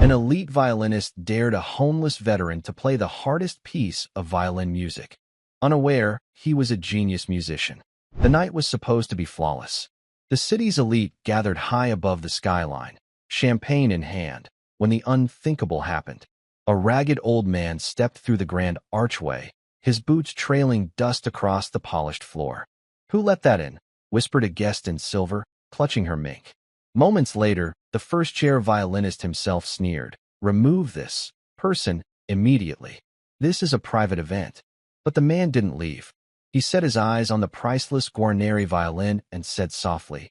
An elite violinist dared a homeless veteran to play the hardest piece of violin music. Unaware, he was a genius musician. The night was supposed to be flawless. The city's elite gathered high above the skyline, champagne in hand, when the unthinkable happened. A ragged old man stepped through the grand archway, his boots trailing dust across the polished floor. "Who let that in?" whispered a guest in silver, clutching her mink. Moments later, the first-chair violinist himself sneered, "Remove this person immediately. This is a private event." But the man didn't leave. He set his eyes on the priceless Guarneri violin and said softly,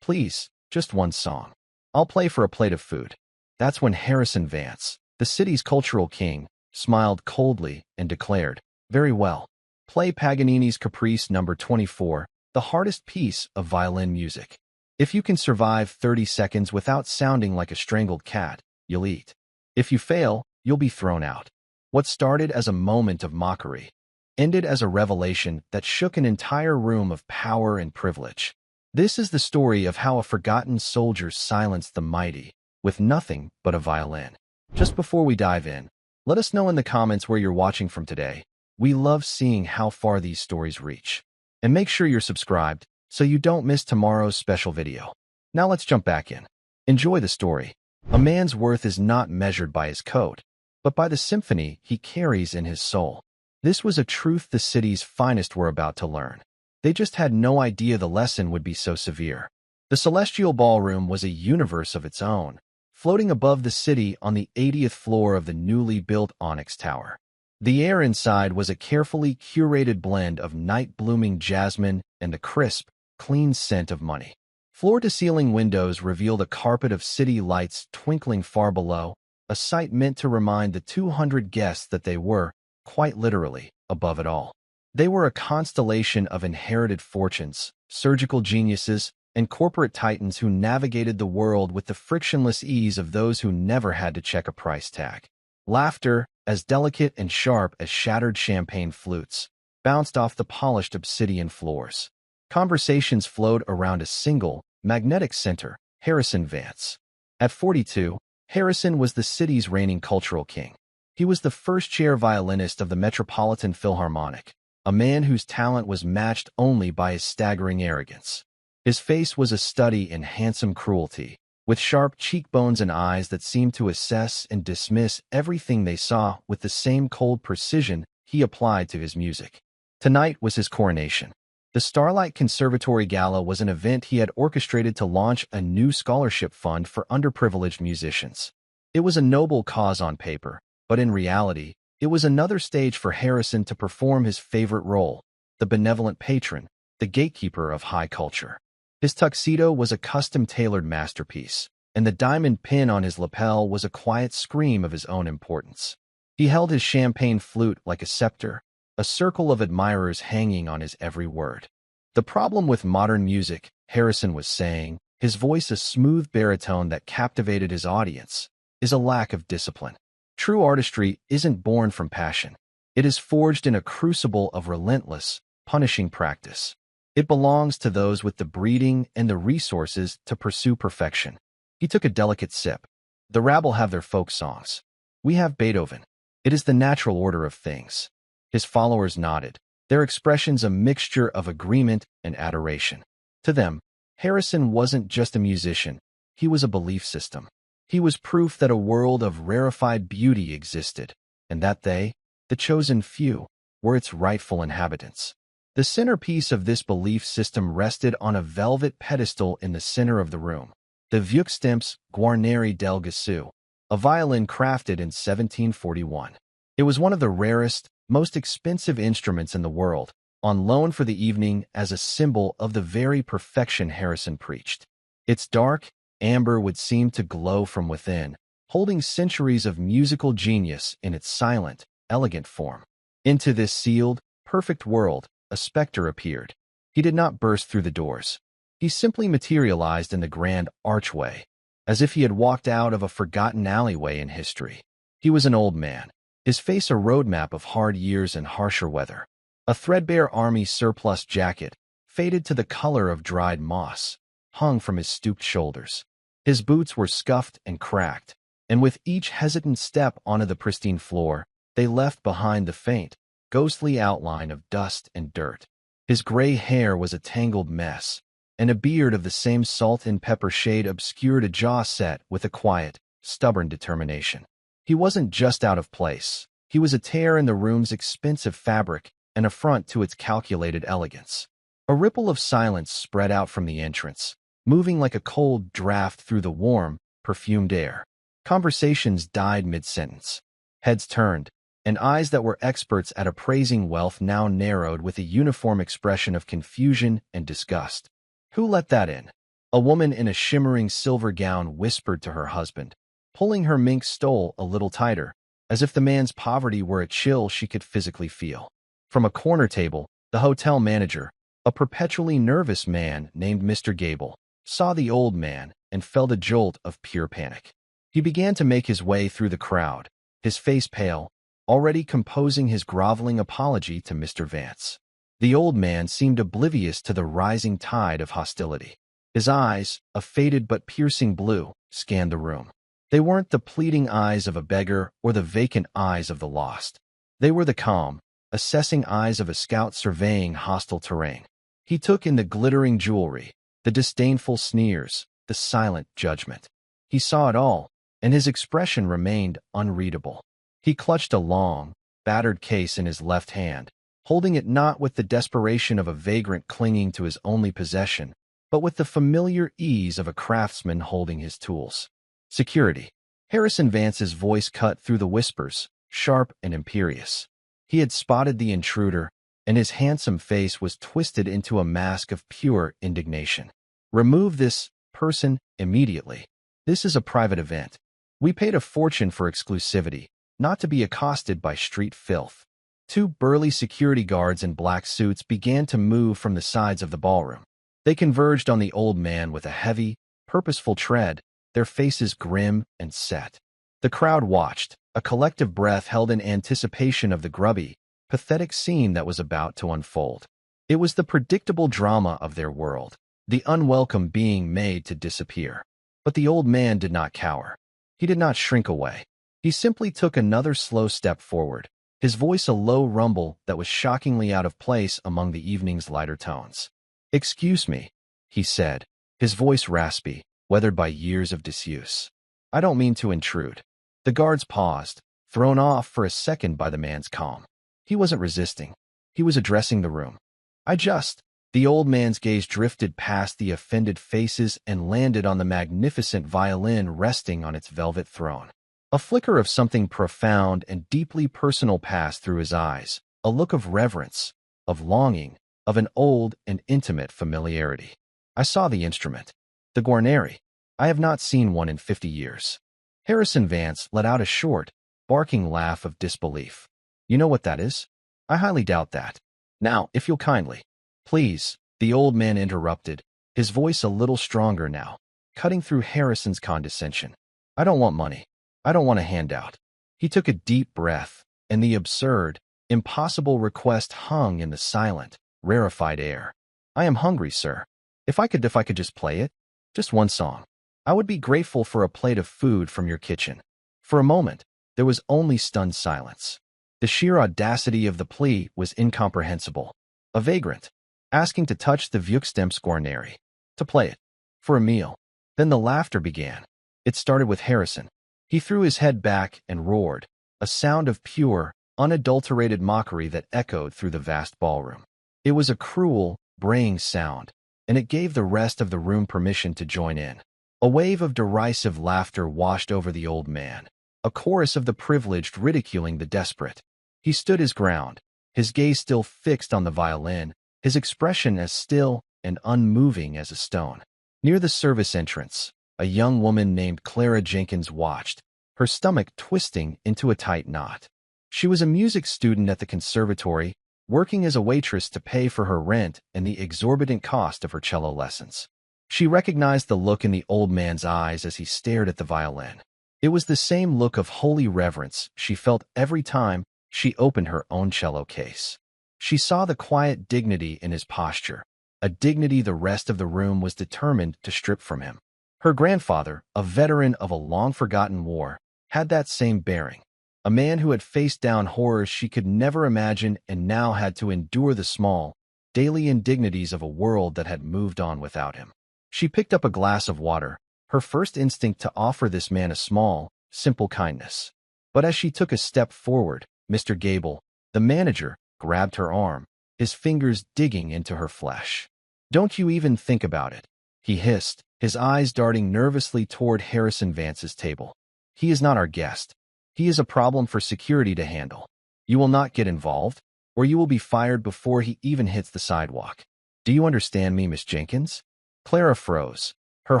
"Please, just one song. I'll play for a plate of food." That's when Harrison Vance, the city's cultural king, smiled coldly and declared, "Very well. Play Paganini's Caprice No. 24, the hardest piece of violin music. If you can survive 30 seconds without sounding like a strangled cat, you'll eat. If you fail, you'll be thrown out." What started as a moment of mockery ended as a revelation that shook an entire room of power and privilege. This is the story of how a forgotten soldier silenced the mighty with nothing but a violin. Just before we dive in, let us know in the comments where you're watching from today. We love seeing how far these stories reach. And make sure you're subscribed so you don't miss tomorrow's special video. Now let's jump back in. Enjoy the story. A man's worth is not measured by his coat, but by the symphony he carries in his soul. This was a truth the city's finest were about to learn. They just had no idea the lesson would be so severe. The Celestial Ballroom was a universe of its own, floating above the city on the 80th floor of the newly built Onyx Tower. The air inside was a carefully curated blend of night-blooming jasmine and the crisp, clean scent of money. Floor-to-ceiling windows revealed a carpet of city lights twinkling far below, a sight meant to remind the 200 guests that they were, quite literally, above it all. They were a constellation of inherited fortunes, surgical geniuses, and corporate titans who navigated the world with the frictionless ease of those who never had to check a price tag. Laughter, as delicate and sharp as shattered champagne flutes, bounced off the polished obsidian floors. Conversations flowed around a single, magnetic center, Harrison Vance. At 42, Harrison was the city's reigning cultural king. He was the first-chair violinist of the Metropolitan Philharmonic, a man whose talent was matched only by his staggering arrogance. His face was a study in handsome cruelty, with sharp cheekbones and eyes that seemed to assess and dismiss everything they saw with the same cold precision he applied to his music. Tonight was his coronation. The Starlight Conservatory Gala was an event he had orchestrated to launch a new scholarship fund for underprivileged musicians. It was a noble cause on paper, but in reality, it was another stage for Harrison to perform his favorite role, the benevolent patron, the gatekeeper of high culture. His tuxedo was a custom-tailored masterpiece, and the diamond pin on his lapel was a quiet scream of his own importance. He held his champagne flute like a scepter, a circle of admirers hanging on his every word. "The problem with modern music," Harrison was saying, his voice a smooth baritone that captivated his audience, "is a lack of discipline. True artistry isn't born from passion. It is forged in a crucible of relentless, punishing practice. It belongs to those with the breeding and the resources to pursue perfection." He took a delicate sip. "The rabble have their folk songs. We have Beethoven. It is the natural order of things." His followers nodded, their expressions a mixture of agreement and adoration. To them, Harrison wasn't just a musician, he was a belief system. He was proof that a world of rarefied beauty existed, and that they, the chosen few, were its rightful inhabitants. The centerpiece of this belief system rested on a velvet pedestal in the center of the room, the Vieux-Temps Guarneri del Gassou, a violin crafted in 1741. It was one of the rarest, most expensive instruments in the world, on loan for the evening as a symbol of the very perfection Harrison preached. Its dark amber would seem to glow from within, holding centuries of musical genius in its silent, elegant form. Into this sealed, perfect world, a specter appeared. He did not burst through the doors. He simply materialized in the grand archway, as if he had walked out of a forgotten alleyway in history. He was an old man, his face a roadmap of hard years and harsher weather. A threadbare army surplus jacket, faded to the color of dried moss, hung from his stooped shoulders. His boots were scuffed and cracked, and with each hesitant step onto the pristine floor, they left behind the faint, ghostly outline of dust and dirt. His gray hair was a tangled mess, and a beard of the same salt and pepper shade obscured a jaw set with a quiet, stubborn determination. He wasn't just out of place. He was a tear in the room's expensive fabric, an affront to its calculated elegance. A ripple of silence spread out from the entrance, moving like a cold draft through the warm, perfumed air. Conversations died mid-sentence. Heads turned, and eyes that were experts at appraising wealth now narrowed with a uniform expression of confusion and disgust. Who let that in? A woman in a shimmering silver gown whispered to her husband, pulling her mink stole a little tighter, as if the man's poverty were a chill she could physically feel. From a corner table, the hotel manager, a perpetually nervous man named Mr. Gable, saw the old man and felt a jolt of pure panic. He began to make his way through the crowd, his face pale, already composing his groveling apology to Mr. Vance. The old man seemed oblivious to the rising tide of hostility. His eyes, a faded but piercing blue, scanned the room. They weren't the pleading eyes of a beggar or the vacant eyes of the lost. They were the calm, assessing eyes of a scout surveying hostile terrain. He took in the glittering jewelry, the disdainful sneers, the silent judgment. He saw it all, and his expression remained unreadable. He clutched a long, battered case in his left hand, holding it not with the desperation of a vagrant clinging to his only possession, but with the familiar ease of a craftsman holding his tools. Security. Harrison Vance's voice cut through the whispers, sharp and imperious. He had spotted the intruder, and his handsome face was twisted into a mask of pure indignation. Remove this person immediately. This is a private event. We paid a fortune for exclusivity, not to be accosted by street filth. Two burly security guards in black suits began to move from the sides of the ballroom. They converged on the old man with a heavy, purposeful tread, their faces grim and set. The crowd watched, a collective breath held in anticipation of the grubby, pathetic scene that was about to unfold. It was the predictable drama of their world, the unwelcome being made to disappear. But the old man did not cower. He did not shrink away. He simply took another slow step forward, his voice a low rumble that was shockingly out of place among the evening's lighter tones. "Excuse me," he said, his voice raspy, weathered by years of disuse. "I don't mean to intrude." The guards paused, thrown off for a second by the man's calm. He wasn't resisting. He was addressing the room. The old man's gaze drifted past the offended faces and landed on the magnificent violin resting on its velvet throne. A flicker of something profound and deeply personal passed through his eyes, a look of reverence, of longing, of an old and intimate familiarity. I saw the instrument. The Guarneri. I have not seen one in 50 years. Harrison Vance let out a short, barking laugh of disbelief. "You know what that is?" "I highly doubt that." "Now, if you'll kindly." "Please," the old man interrupted, his voice a little stronger now, cutting through Harrison's condescension. "I don't want money. I don't want a handout." He took a deep breath, and the absurd, impossible request hung in the silent, rarefied air. "I am hungry, sir. If I could just play it, just one song. I would be grateful for a plate of food from your kitchen." For a moment, there was only stunned silence. The sheer audacity of the plea was incomprehensible. A vagrant, asking to touch the Vuxtemps Guarneri, to play it, for a meal. Then the laughter began. It started with Harrison. He threw his head back and roared, a sound of pure, unadulterated mockery that echoed through the vast ballroom. It was a cruel, braying sound, and it gave the rest of the room permission to join in. A wave of derisive laughter washed over the old man, a chorus of the privileged ridiculing the desperate. He stood his ground, his gaze still fixed on the violin, his expression as still and unmoving as a stone. Near the service entrance, a young woman named Clara Jenkins watched, her stomach twisting into a tight knot. She was a music student at the conservatory, working as a waitress to pay for her rent and the exorbitant cost of her cello lessons. She recognized the look in the old man's eyes as he stared at the violin. It was the same look of holy reverence she felt every time she opened her own cello case. She saw the quiet dignity in his posture, a dignity the rest of the room was determined to strip from him. Her grandfather, a veteran of a long-forgotten war, had that same bearing. A man who had faced down horrors she could never imagine and now had to endure the small, daily indignities of a world that had moved on without him. She picked up a glass of water, her first instinct to offer this man a small, simple kindness. But as she took a step forward, Mr. Gable, the manager, grabbed her arm, his fingers digging into her flesh. "Don't you even think about it," he hissed, his eyes darting nervously toward Harrison Vance's table. "He is not our guest. He is a problem for security to handle. You will not get involved, or you will be fired before he even hits the sidewalk. Do you understand me, Miss Jenkins?" Clara froze, her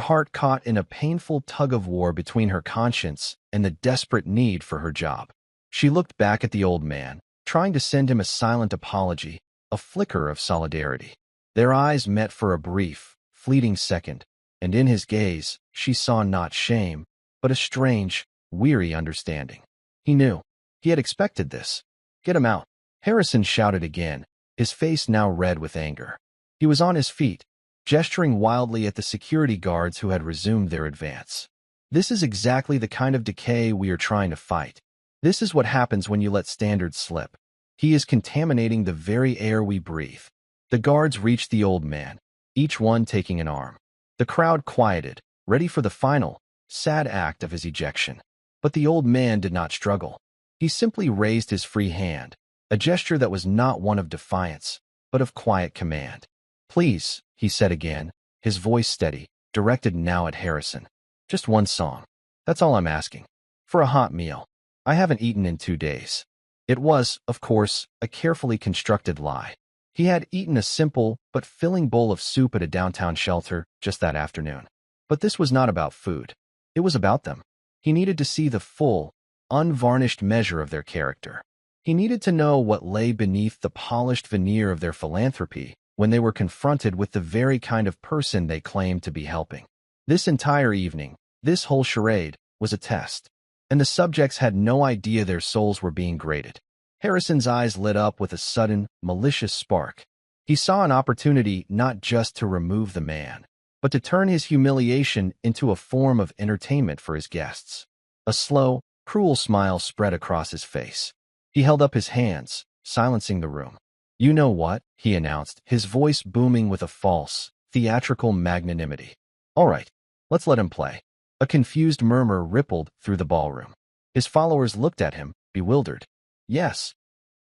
heart caught in a painful tug-of-war between her conscience and the desperate need for her job. She looked back at the old man, trying to send him a silent apology, a flicker of solidarity. Their eyes met for a brief, fleeting second, and in his gaze, she saw not shame, but a strange, weary understanding. He knew. He had expected this. "Get him out," Harrison shouted again, his face now red with anger. He was on his feet, gesturing wildly at the security guards who had resumed their advance. "This is exactly the kind of decay we are trying to fight. This is what happens when you let standards slip. He is contaminating the very air we breathe." The guards reached the old man, each one taking an arm. The crowd quieted, ready for the final, sad act of his ejection. But the old man did not struggle. He simply raised his free hand, a gesture that was not one of defiance, but of quiet command. "Please," he said again, his voice steady, directed now at Harrison. "Just one song. That's all I'm asking. For a hot meal. I haven't eaten in 2 days." It was, of course, a carefully constructed lie. He had eaten a simple but filling bowl of soup at a downtown shelter just that afternoon. But this was not about food. It was about them. He needed to see the full, unvarnished measure of their character. He needed to know what lay beneath the polished veneer of their philanthropy when they were confronted with the very kind of person they claimed to be helping. This entire evening, this whole charade, was a test, and the subjects had no idea their souls were being graded. Harrison's eyes lit up with a sudden, malicious spark. He saw an opportunity not just to remove the man, but to turn his humiliation into a form of entertainment for his guests. A slow, cruel smile spread across his face. He held up his hands, silencing the room. "You know what?" he announced, his voice booming with a false, theatrical magnanimity. "All right, let's let him play." A confused murmur rippled through the ballroom. His followers looked at him, bewildered. "Yes,"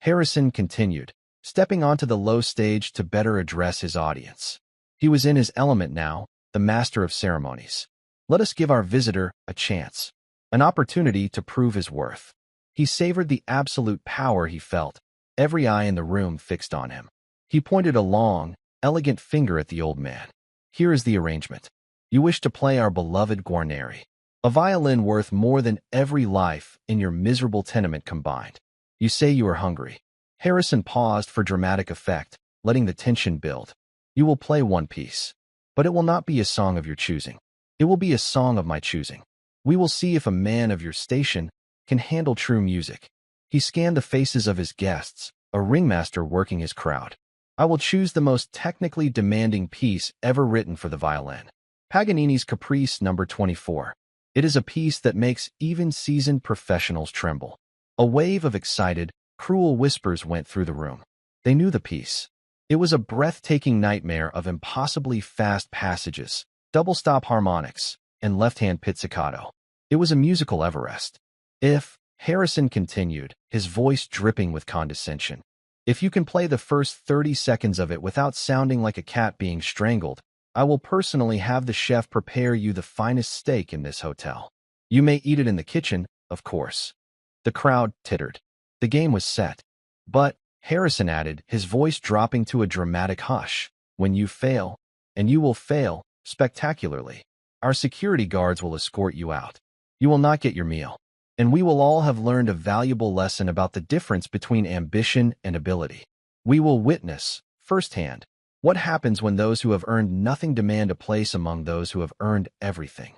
Harrison continued, stepping onto the low stage to better address his audience. He was in his element now, the master of ceremonies. "Let us give our visitor a chance, an opportunity to prove his worth." He savored the absolute power he felt, every eye in the room fixed on him. He pointed a long, elegant finger at the old man. "Here is the arrangement. You wish to play our beloved Guarneri, a violin worth more than every life in your miserable tenement combined. You say you are hungry." Harrison paused for dramatic effect, letting the tension build. "You will play one piece, but it will not be a song of your choosing. It will be a song of my choosing. We will see if a man of your station can handle true music." He scanned the faces of his guests, a ringmaster working his crowd. "I will choose the most technically demanding piece ever written for the violin. Paganini's Caprice No. 24. It is a piece that makes even seasoned professionals tremble." A wave of excited, cruel whispers went through the room. They knew the piece. It was a breathtaking nightmare of impossibly fast passages, double-stop harmonics, and left-hand pizzicato. It was a musical Everest. "If," Harrison continued, his voice dripping with condescension, "if you can play the first 30 seconds of it without sounding like a cat being strangled, I will personally have the chef prepare you the finest steak in this hotel. You may eat it in the kitchen, of course." The crowd tittered. The game was set. "But," Harrison added, his voice dropping to a dramatic hush, "when you fail, and you will fail, spectacularly, our security guards will escort you out. You will not get your meal. And we will all have learned a valuable lesson about the difference between ambition and ability. We will witness, firsthand, what happens when those who have earned nothing demand a place among those who have earned everything."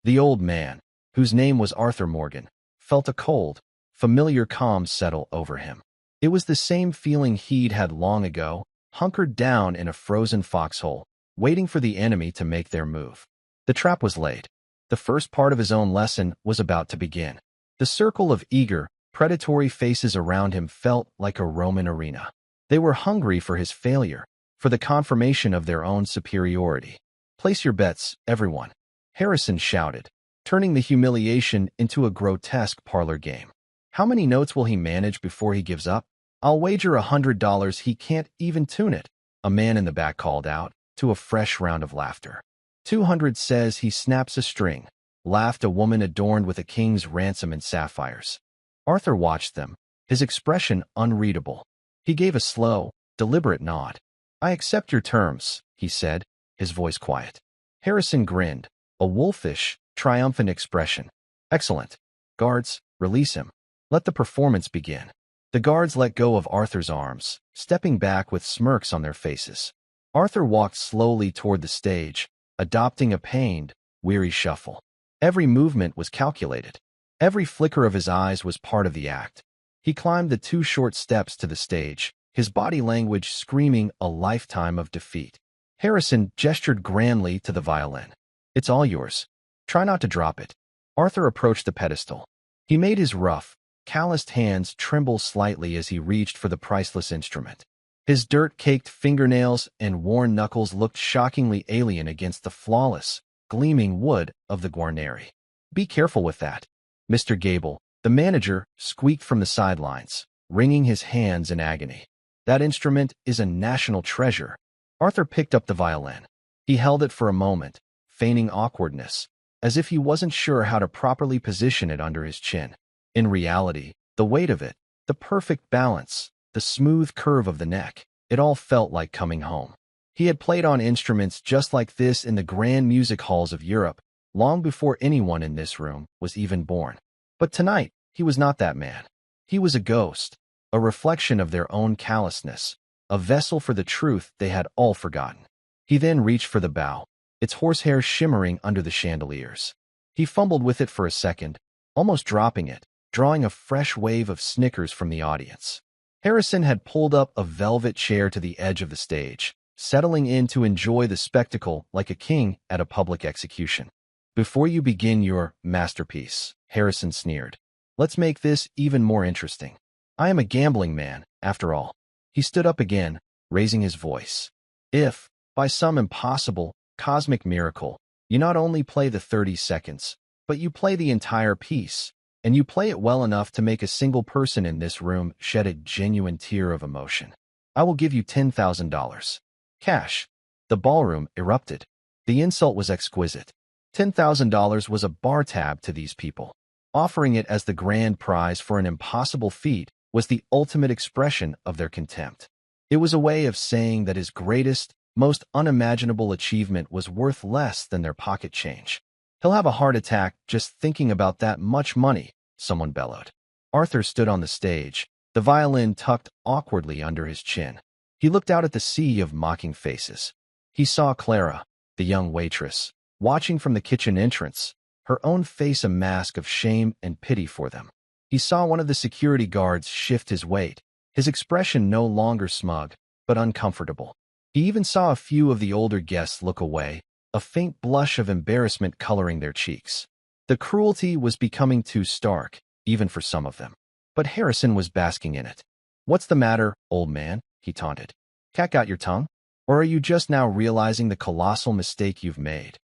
The old man, whose name was Arthur Morgan, felt a cold, familiar calm settle over him. It was the same feeling he'd had long ago, hunkered down in a frozen foxhole, waiting for the enemy to make their move. The trap was laid. The first part of his own lesson was about to begin. The circle of eager, predatory faces around him felt like a Roman arena. They were hungry for his failure, for the confirmation of their own superiority. "Place your bets, everyone," Harrison shouted, turning the humiliation into a grotesque parlor game. "How many notes will he manage before he gives up? I'll wager $100 he can't even tune it," a man in the back called out, to a fresh round of laughter. 200 says he snaps a string, laughed a woman adorned with a king's ransom and sapphires. Arthur watched them, his expression unreadable. He gave a slow, deliberate nod. "I accept your terms," he said, his voice quiet. Harrison grinned, a wolfish, triumphant expression. "Excellent. Guards, release him. Let the performance begin." The guards let go of Arthur's arms, stepping back with smirks on their faces. Arthur walked slowly toward the stage, adopting a pained, weary shuffle. Every movement was calculated. Every flicker of his eyes was part of the act. He climbed the 2 short steps to the stage, his body language screaming a lifetime of defeat. Harrison gestured grandly to the violin. "It's all yours. Try not to drop it." Arthur approached the pedestal. He made his rough, calloused hands tremble slightly as he reached for the priceless instrument. His dirt-caked fingernails and worn knuckles looked shockingly alien against the flawless, gleaming wood of the Guarneri. "Be careful with that," Mr. Gable, the manager, squeaked from the sidelines, wringing his hands in agony. "That instrument is a national treasure." Arthur picked up the violin. He held it for a moment, feigning awkwardness, as if he wasn't sure how to properly position it under his chin. In reality, the weight of it, the perfect balance, the smooth curve of the neck, it all felt like coming home. He had played on instruments just like this in the grand music halls of Europe, long before anyone in this room was even born. But tonight, he was not that man. He was a ghost, a reflection of their own callousness, a vessel for the truth they had all forgotten. He then reached for the bow, its horsehair shimmering under the chandeliers. He fumbled with it for a second, almost dropping it, drawing a fresh wave of snickers from the audience. Harrison had pulled up a velvet chair to the edge of the stage, settling in to enjoy the spectacle like a king at a public execution. "Before you begin your masterpiece," Harrison sneered, "let's make this even more interesting. I am a gambling man, after all." He stood up again, raising his voice. "If, by some impossible, cosmic miracle, you not only play the 30 seconds, but you play the entire piece, and you play it well enough to make a single person in this room shed a genuine tear of emotion, I will give you $10,000. Cash." The ballroom erupted. The insult was exquisite. $10,000 was a bar tab to these people. Offering it as the grand prize for an impossible feat was the ultimate expression of their contempt. It was a way of saying that his greatest, most unimaginable achievement was worth less than their pocket change. "He'll have a heart attack just thinking about that much money," someone bellowed. Arthur stood on the stage, the violin tucked awkwardly under his chin. He looked out at the sea of mocking faces. He saw Clara, the young waitress, watching from the kitchen entrance, her own face a mask of shame and pity for them. He saw one of the security guards shift his weight, his expression no longer smug, but uncomfortable. He even saw a few of the older guests look away, a faint blush of embarrassment coloring their cheeks. The cruelty was becoming too stark, even for some of them. But Harrison was basking in it. "What's the matter, old man?" he taunted. "Cat got your tongue? Or are you just now realizing the colossal mistake you've made?"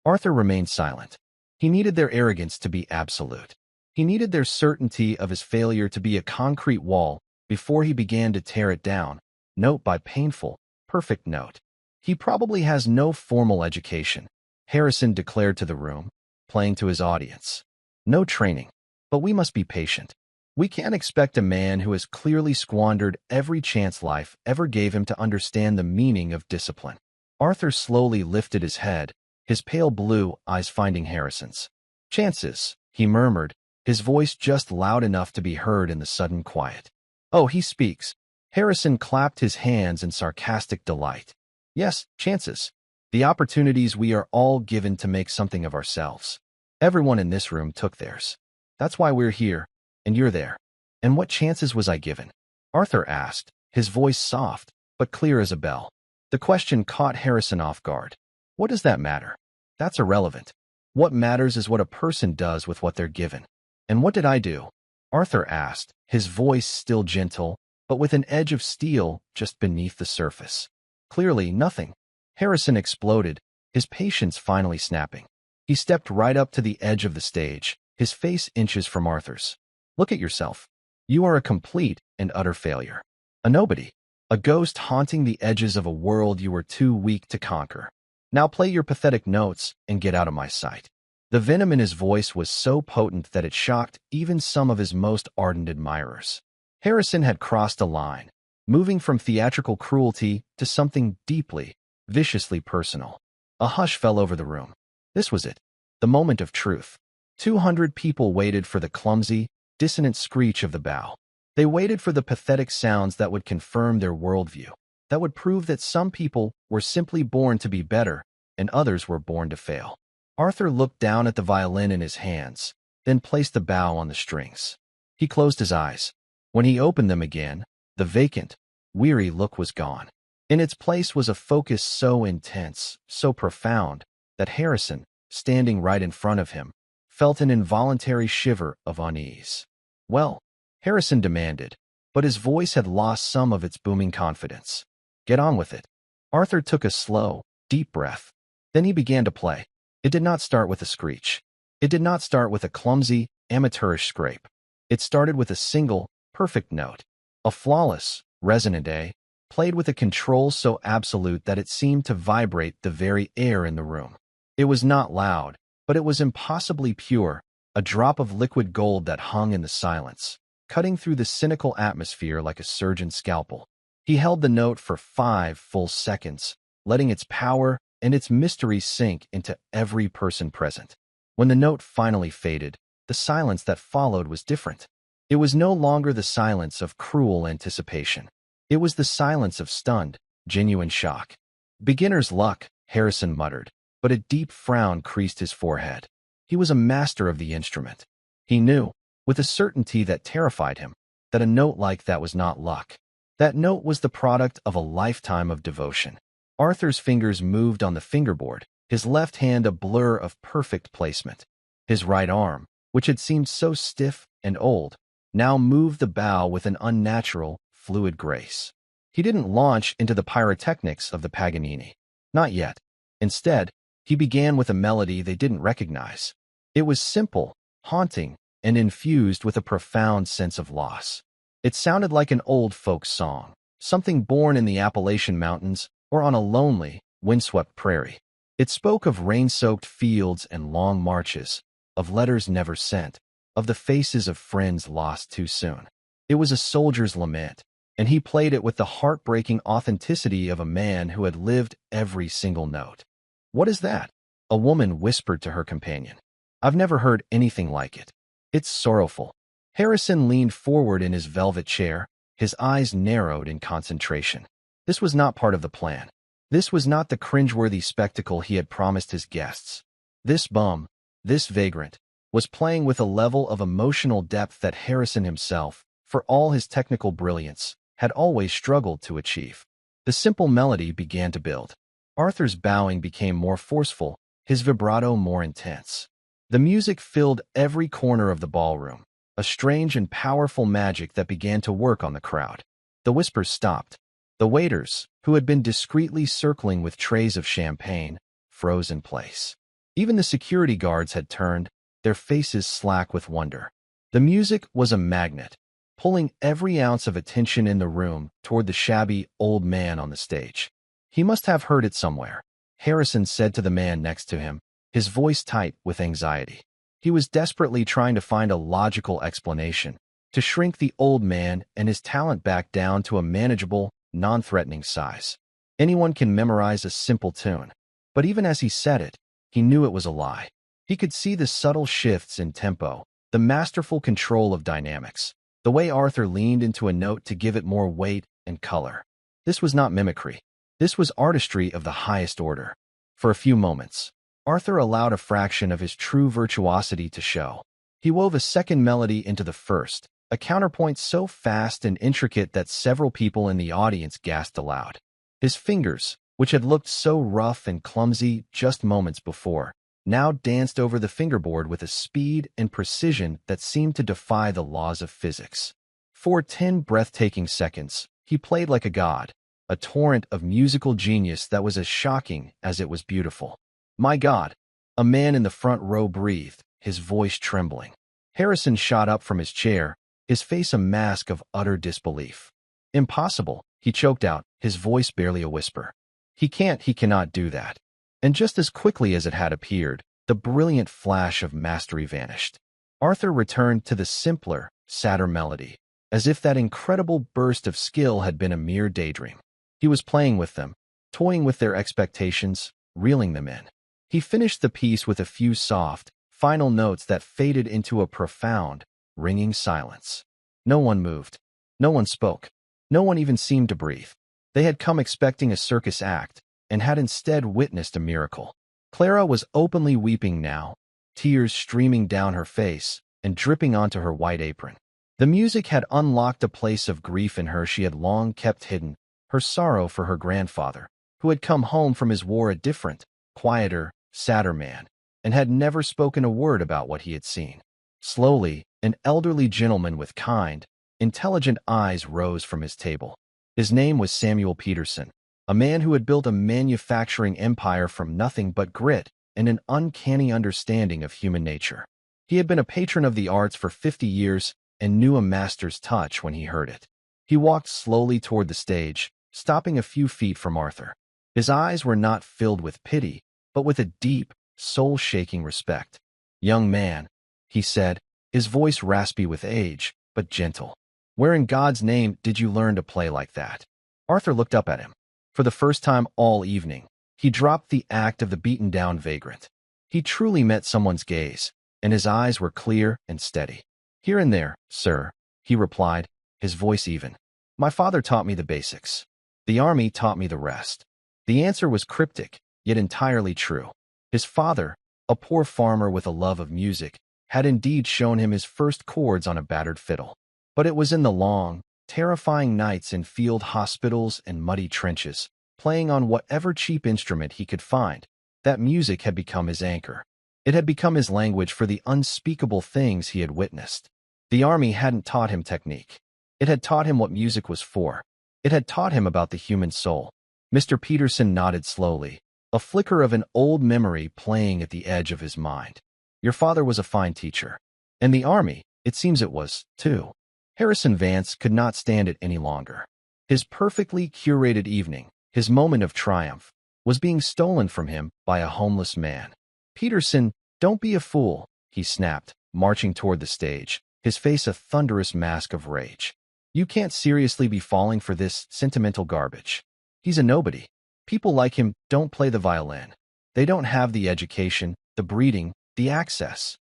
Arthur remained silent. He needed their arrogance to be absolute. He needed their certainty of his failure to be a concrete wall before he began to tear it down, note by painful, perfect note. "He probably has no formal education," Harrison declared to the room, playing to his audience. "No training. But we must be patient. We can't expect a man who has clearly squandered every chance life ever gave him to understand the meaning of discipline." Arthur slowly lifted his head, his pale blue eyes finding Harrison's. "Chances," he murmured, his voice just loud enough to be heard in the sudden quiet. "Oh, he speaks." Harrison clapped his hands in sarcastic delight. "Yes, chances. The opportunities we are all given to make something of ourselves. Everyone in this room took theirs. That's why we're here, and you're there." "And what chances was I given?" Arthur asked, his voice soft, but clear as a bell. The question caught Harrison off guard. "What does that matter?" That's irrelevant. What matters is what a person does with what they're given. And what did I do? Arthur asked, his voice still gentle, but with an edge of steel just beneath the surface. Clearly, nothing. Harrison exploded, his patience finally snapping. He stepped right up to the edge of the stage, his face inches from Arthur's. Look at yourself. You are a complete and utter failure. A nobody. A ghost haunting the edges of a world you were too weak to conquer. Now play your pathetic notes and get out of my sight. The venom in his voice was so potent that it shocked even some of his most ardent admirers. Harrison had crossed a line, moving from theatrical cruelty to something deeply, viciously personal. A hush fell over the room. This was it, the moment of truth. 200 people waited for the clumsy, dissonant screech of the bow. They waited for the pathetic sounds that would confirm their worldview, that would prove that some people were simply born to be better and others were born to fail. Arthur looked down at the violin in his hands, then placed the bow on the strings. He closed his eyes. When he opened them again, the vacant, weary look was gone. In its place was a focus so intense, so profound, that Harrison, standing right in front of him, felt an involuntary shiver of unease. Well, Harrison demanded, but his voice had lost some of its booming confidence. Get on with it. Arthur took a slow, deep breath. Then he began to play. It did not start with a screech. It did not start with a clumsy, amateurish scrape. It started with a single, perfect note. A flawless, resonant A, played with a control so absolute that it seemed to vibrate the very air in the room. It was not loud, but it was impossibly pure, a drop of liquid gold that hung in the silence, cutting through the cynical atmosphere like a surgeon's scalpel. He held the note for 5 full seconds, letting its power and its mystery sink into every person present. When the note finally faded, the silence that followed was different. It was no longer the silence of cruel anticipation. It was the silence of stunned, genuine shock. Beginner's luck, Harrison muttered, but a deep frown creased his forehead. He was a master of the instrument. He knew, with a certainty that terrified him, that a note like that was not luck. That note was the product of a lifetime of devotion. Arthur's fingers moved on the fingerboard, his left hand a blur of perfect placement. His right arm, which had seemed so stiff and old, now moved the bow with an unnatural, fluid grace. He didn't launch into the pyrotechnics of the Paganini. Not yet. Instead, he began with a melody they didn't recognize. It was simple, haunting, and infused with a profound sense of loss. It sounded like an old folk song, something born in the Appalachian Mountains or on a lonely, windswept prairie. It spoke of rain-soaked fields and long marches, of letters never sent, of the faces of friends lost too soon. It was a soldier's lament, and he played it with the heartbreaking authenticity of a man who had lived every single note. "What is that?" a woman whispered to her companion. "I've never heard anything like it. It's sorrowful." Harrison leaned forward in his velvet chair, his eyes narrowed in concentration. This was not part of the plan. This was not the cringeworthy spectacle he had promised his guests. This bum, this vagrant, was playing with a level of emotional depth that Harrison himself, for all his technical brilliance, had always struggled to achieve. The simple melody began to build. Arthur's bowing became more forceful, his vibrato more intense. The music filled every corner of the ballroom, a strange and powerful magic that began to work on the crowd. The whispers stopped. The waiters, who had been discreetly circling with trays of champagne, froze in place. Even the security guards had turned, their faces slack with wonder. The music was a magnet, pulling every ounce of attention in the room toward the shabby old man on the stage. "He must have heard it somewhere," Harrison said to the man next to him, his voice tight with anxiety. He was desperately trying to find a logical explanation, to shrink the old man and his talent back down to a manageable, non-threatening size. Anyone can memorize a simple tune, but even as he said it, he knew it was a lie. He could see the subtle shifts in tempo, the masterful control of dynamics, the way Arthur leaned into a note to give it more weight and color. This was not mimicry. This was artistry of the highest order. For a few moments, Arthur allowed a fraction of his true virtuosity to show. He wove a second melody into the first, a counterpoint so fast and intricate that several people in the audience gasped aloud. His fingers, which had looked so rough and clumsy just moments before, now danced over the fingerboard with a speed and precision that seemed to defy the laws of physics. For 10 breathtaking seconds, he played like a god, a torrent of musical genius that was as shocking as it was beautiful. "My God," a man in the front row breathed, his voice trembling. Harrison shot up from his chair, his face a mask of utter disbelief. "Impossible," he choked out, his voice barely a whisper. He cannot do that." And just as quickly as it had appeared, the brilliant flash of mastery vanished. Arthur returned to the simpler, sadder melody, as if that incredible burst of skill had been a mere daydream. He was playing with them, toying with their expectations, reeling them in. He finished the piece with a few soft, final notes that faded into a profound, ringing silence. No one moved. No one spoke. No one even seemed to breathe. They had come expecting a circus act, and had instead witnessed a miracle. Clara was openly weeping now, tears streaming down her face and dripping onto her white apron. The music had unlocked a place of grief in her she had long kept hidden, her sorrow for her grandfather, who had come home from his war a different, quieter, sadder man, and had never spoken a word about what he had seen. Slowly, an elderly gentleman with kind, intelligent eyes rose from his table. His name was Samuel Peterson, a man who had built a manufacturing empire from nothing but grit and an uncanny understanding of human nature. He had been a patron of the arts for 50 years and knew a master's touch when he heard it. He walked slowly toward the stage, stopping a few feet from Arthur. His eyes were not filled with pity, but with a deep, soul-shaking respect. "Young man," he said, his voice raspy with age, but gentle. "Where in God's name did you learn to play like that?" Arthur looked up at him. For the first time all evening, he dropped the act of the beaten-down vagrant. He truly met someone's gaze, and his eyes were clear and steady. "Here and there, sir," he replied, his voice even. "My father taught me the basics. The army taught me the rest." The answer was cryptic, yet entirely true. His father, a poor farmer with a love of music, had indeed shown him his first chords on a battered fiddle. But it was in the long, terrifying nights in field hospitals and muddy trenches, playing on whatever cheap instrument he could find, that music had become his anchor. It had become his language for the unspeakable things he had witnessed. The army hadn't taught him technique. It had taught him what music was for. It had taught him about the human soul. Mr. Peterson nodded slowly, a flicker of an old memory playing at the edge of his mind. "Your father was a fine teacher. And the army, it seems it was, too." Harrison Vance could not stand it any longer. His perfectly curated evening, his moment of triumph, was being stolen from him by a homeless man. "Peterson, don't be a fool," he snapped, marching toward the stage, his face a thunderous mask of rage. "You can't seriously be falling for this sentimental garbage. He's a nobody. People like him don't play the violin. They don't have the education, the breeding, the access."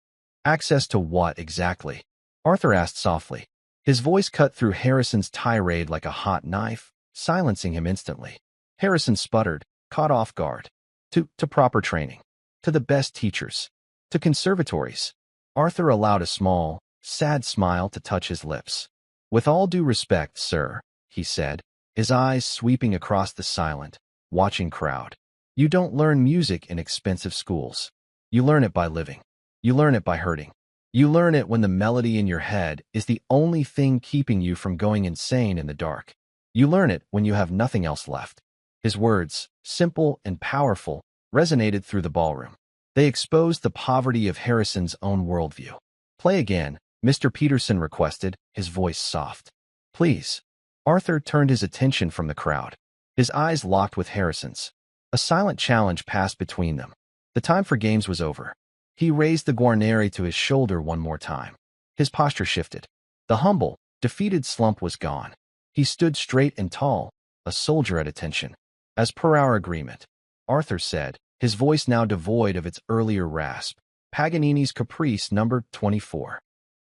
"Access to what exactly?" Arthur asked softly. His voice cut through Harrison's tirade like a hot knife, silencing him instantly. Harrison sputtered, caught off guard. To proper training. To the best teachers. To conservatories." Arthur allowed a small, sad smile to touch his lips. "With all due respect, sir," he said, his eyes sweeping across the silent, watching crowd. "You don't learn music in expensive schools. You learn it by living. You learn it by hurting. You learn it when the melody in your head is the only thing keeping you from going insane in the dark. You learn it when you have nothing else left." His words, simple and powerful, resonated through the ballroom. They exposed the poverty of Harrison's own worldview. "Play again," Mr. Peterson requested, his voice soft. "Please." Arthur turned his attention from the crowd. His eyes locked with Harrison's. A silent challenge passed between them. The time for games was over. He raised the guarneri to his shoulder one more time. His posture shifted. The humble, defeated slump was gone. He stood straight and tall, a soldier at attention. "As per our agreement," Arthur said, his voice now devoid of its earlier rasp, "Paganini's Caprice No. 24.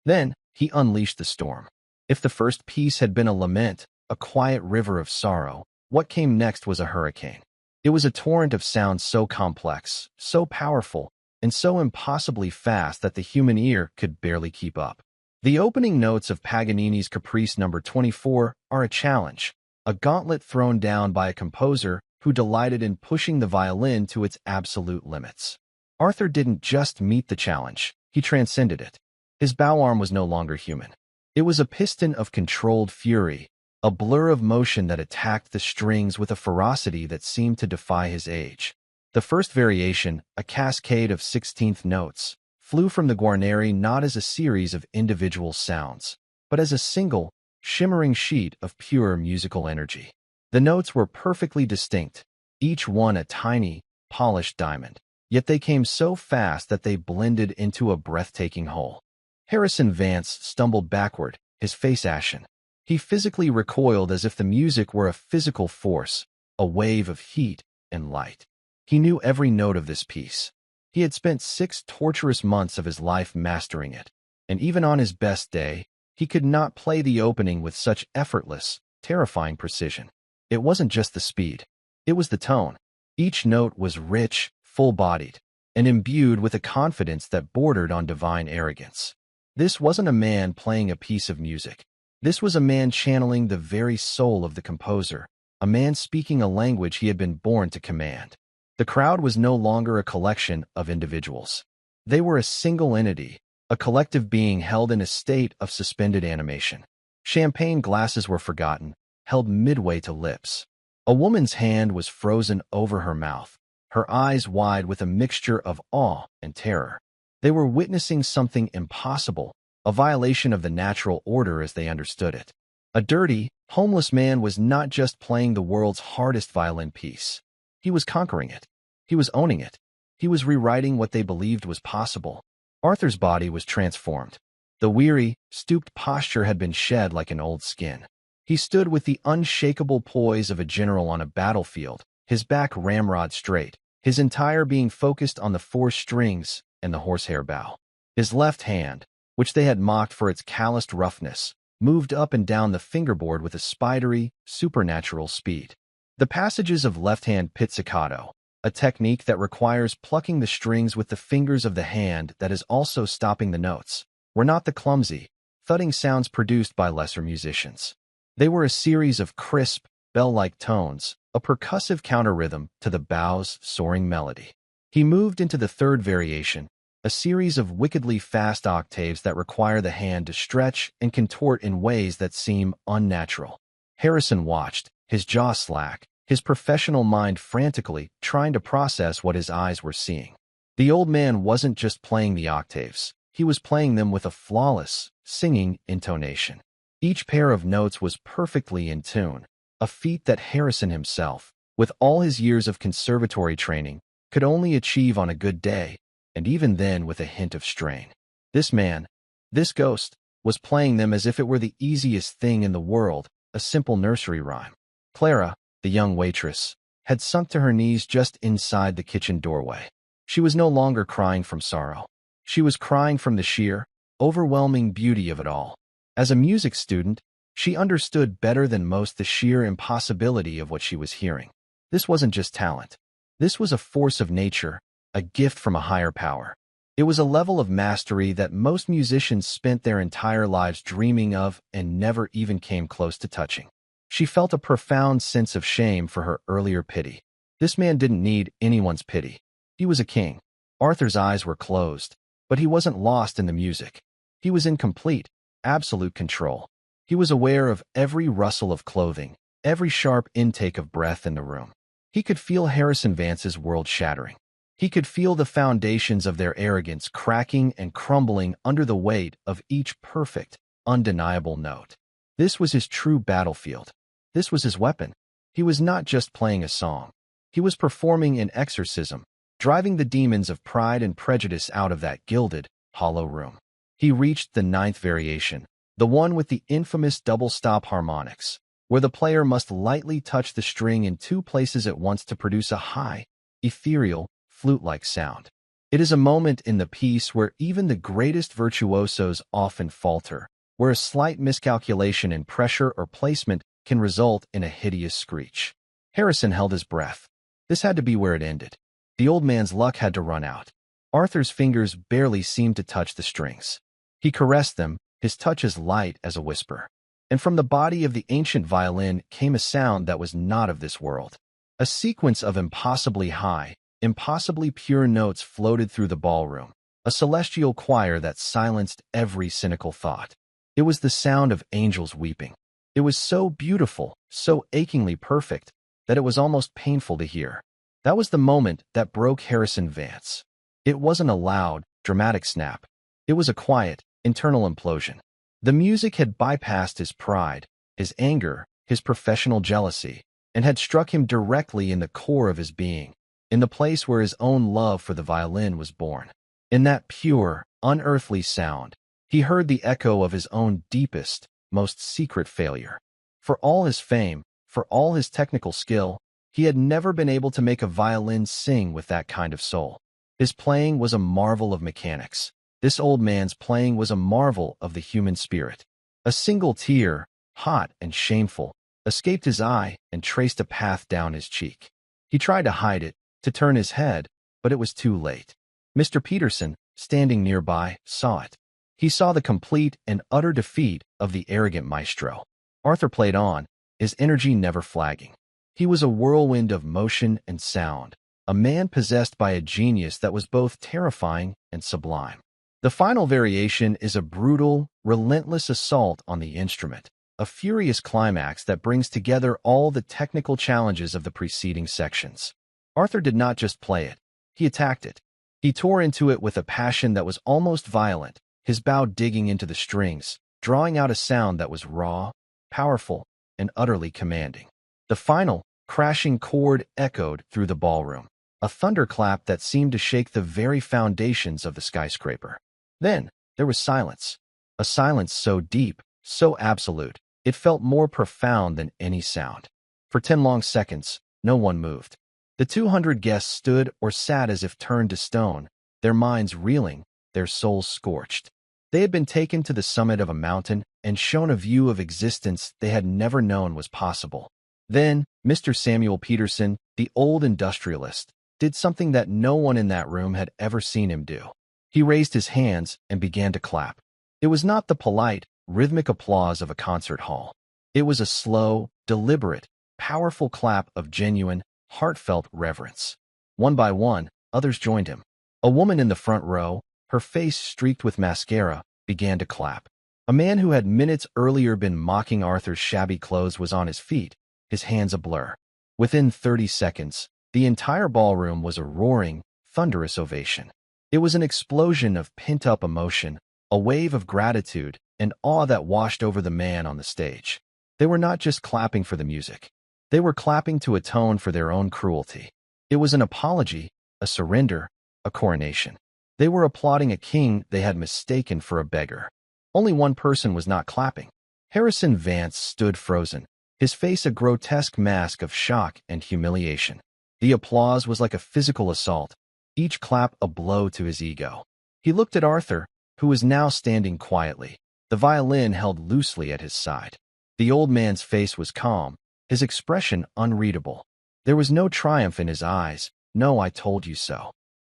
Then, he unleashed the storm. If the first piece had been a lament, a quiet river of sorrow, what came next was a hurricane. It was a torrent of sound so complex, so powerful, and so impossibly fast that the human ear could barely keep up. The opening notes of Paganini's Caprice No. 24 are a challenge, a gauntlet thrown down by a composer who delighted in pushing the violin to its absolute limits. Arthur didn't just meet the challenge, he transcended it. His bow arm was no longer human. It was a piston of controlled fury, a blur of motion that attacked the strings with a ferocity that seemed to defy his age. The first variation, a cascade of 16th notes, flew from the guarneri not as a series of individual sounds, but as a single, shimmering sheet of pure musical energy. The notes were perfectly distinct, each one a tiny, polished diamond, yet they came so fast that they blended into a breathtaking whole. Harrison Vance stumbled backward, his face ashen. He physically recoiled as if the music were a physical force, a wave of heat and light. He knew every note of this piece. He had spent 6 torturous months of his life mastering it, and even on his best day, he could not play the opening with such effortless, terrifying precision. It wasn't just the speed. It was the tone. Each note was rich, full-bodied, and imbued with a confidence that bordered on divine arrogance. This wasn't a man playing a piece of music. This was a man channeling the very soul of the composer, a man speaking a language he had been born to command. The crowd was no longer a collection of individuals. They were a single entity, a collective being held in a state of suspended animation. Champagne glasses were forgotten, held midway to lips. A woman's hand was frozen over her mouth, her eyes wide with a mixture of awe and terror. They were witnessing something impossible, a violation of the natural order as they understood it. A dirty, homeless man was not just playing the world's hardest violin piece. He was conquering it. He was owning it. He was rewriting what they believed was possible. Arthur's body was transformed. The weary, stooped posture had been shed like an old skin. He stood with the unshakable poise of a general on a battlefield, his back ramrod straight, his entire being focused on the 4 strings and the horsehair bow. His left hand, which they had mocked for its calloused roughness, moved up and down the fingerboard with a spidery, supernatural speed. The passages of left-hand pizzicato, a technique that requires plucking the strings with the fingers of the hand that is also stopping the notes, were not the clumsy, thudding sounds produced by lesser musicians. They were a series of crisp, bell-like tones, a percussive counter-rhythm to the bow's soaring melody. He moved into the third variation, a series of wickedly fast octaves that require the hand to stretch and contort in ways that seem unnatural. Harrison watched, his jaw slack, his professional mind frantically trying to process what his eyes were seeing. The old man wasn't just playing the octaves, he was playing them with a flawless, singing intonation. Each pair of notes was perfectly in tune, a feat that Harrison himself, with all his years of conservatory training, could only achieve on a good day, and even then with a hint of strain. This man, this ghost, was playing them as if it were the easiest thing in the world, a simple nursery rhyme. Clara, the young waitress, had sunk to her knees just inside the kitchen doorway. She was no longer crying from sorrow. She was crying from the sheer, overwhelming beauty of it all. As a music student, she understood better than most the sheer impossibility of what she was hearing. This wasn't just talent. This was a force of nature, a gift from a higher power. It was a level of mastery that most musicians spent their entire lives dreaming of and never even came close to touching. She felt a profound sense of shame for her earlier pity. This man didn't need anyone's pity. He was a king. Arthur's eyes were closed, but he wasn't lost in the music. He was in complete, absolute control. He was aware of every rustle of clothing, every sharp intake of breath in the room. He could feel Harrison Vance's world shattering. He could feel the foundations of their arrogance cracking and crumbling under the weight of each perfect, undeniable note. This was his true battlefield. This was his weapon. He was not just playing a song. He was performing an exorcism, driving the demons of pride and prejudice out of that gilded, hollow room. He reached the 9th variation, the one with the infamous double-stop harmonics, where the player must lightly touch the string in 2 places at once to produce a high, ethereal, flute-like sound. It is a moment in the piece where even the greatest virtuosos often falter, where a slight miscalculation in pressure or placement can result in a hideous screech. Harrison held his breath. This had to be where it ended. The old man's luck had to run out. Arthur's fingers barely seemed to touch the strings. He caressed them, his touch as light as a whisper. And from the body of the ancient violin came a sound that was not of this world. A sequence of impossibly high, impossibly pure notes floated through the ballroom, a celestial choir that silenced every cynical thought. It was the sound of angels weeping. It was so beautiful, so achingly perfect, that it was almost painful to hear. That was the moment that broke Harrison Vance. It wasn't a loud, dramatic snap. It was a quiet, internal implosion. The music had bypassed his pride, his anger, his professional jealousy, and had struck him directly in the core of his being, in the place where his own love for the violin was born. In that pure, unearthly sound, he heard the echo of his own deepest, most secret failure. For all his fame, for all his technical skill, he had never been able to make a violin sing with that kind of soul. His playing was a marvel of mechanics. This old man's playing was a marvel of the human spirit. A single tear, hot and shameful, escaped his eye and traced a path down his cheek. He tried to hide it, to turn his head, but it was too late. Mr. Peterson, standing nearby, saw it. He saw the complete and utter defeat of the arrogant maestro. Arthur played on, his energy never flagging. He was a whirlwind of motion and sound, a man possessed by a genius that was both terrifying and sublime. The final variation is a brutal, relentless assault on the instrument, a furious climax that brings together all the technical challenges of the preceding sections. Arthur did not just play it, he attacked it. He tore into it with a passion that was almost violent, his bow digging into the strings, drawing out a sound that was raw, powerful, and utterly commanding. The final, crashing chord echoed through the ballroom, a thunderclap that seemed to shake the very foundations of the skyscraper. Then, there was silence. A silence so deep, so absolute, it felt more profound than any sound. For 10 long seconds, no one moved. The 200 guests stood or sat as if turned to stone, their minds reeling, their souls scorched. They had been taken to the summit of a mountain and shown a view of existence they had never known was possible. Then, Mr. Samuel Peterson, the old industrialist, did something that no one in that room had ever seen him do. He raised his hands and began to clap. It was not the polite, rhythmic applause of a concert hall. It was a slow, deliberate, powerful clap of genuine, heartfelt reverence. One by one, others joined him. A woman in the front row, her face streaked with mascara, began to clap. A man who had minutes earlier been mocking Arthur's shabby clothes was on his feet, his hands a blur. Within 30 seconds, the entire ballroom was a roaring, thunderous ovation. It was an explosion of pent-up emotion, a wave of gratitude and awe that washed over the man on the stage. They were not just clapping for the music. They were clapping to atone for their own cruelty. It was an apology, a surrender, a coronation. They were applauding a king they had mistaken for a beggar. Only one person was not clapping. Harrison Vance stood frozen, his face a grotesque mask of shock and humiliation. The applause was like a physical assault, each clap a blow to his ego. He looked at Arthur, who was now standing quietly, the violin held loosely at his side. The old man's face was calm, his expression unreadable. There was no triumph in his eyes, no "I told you so."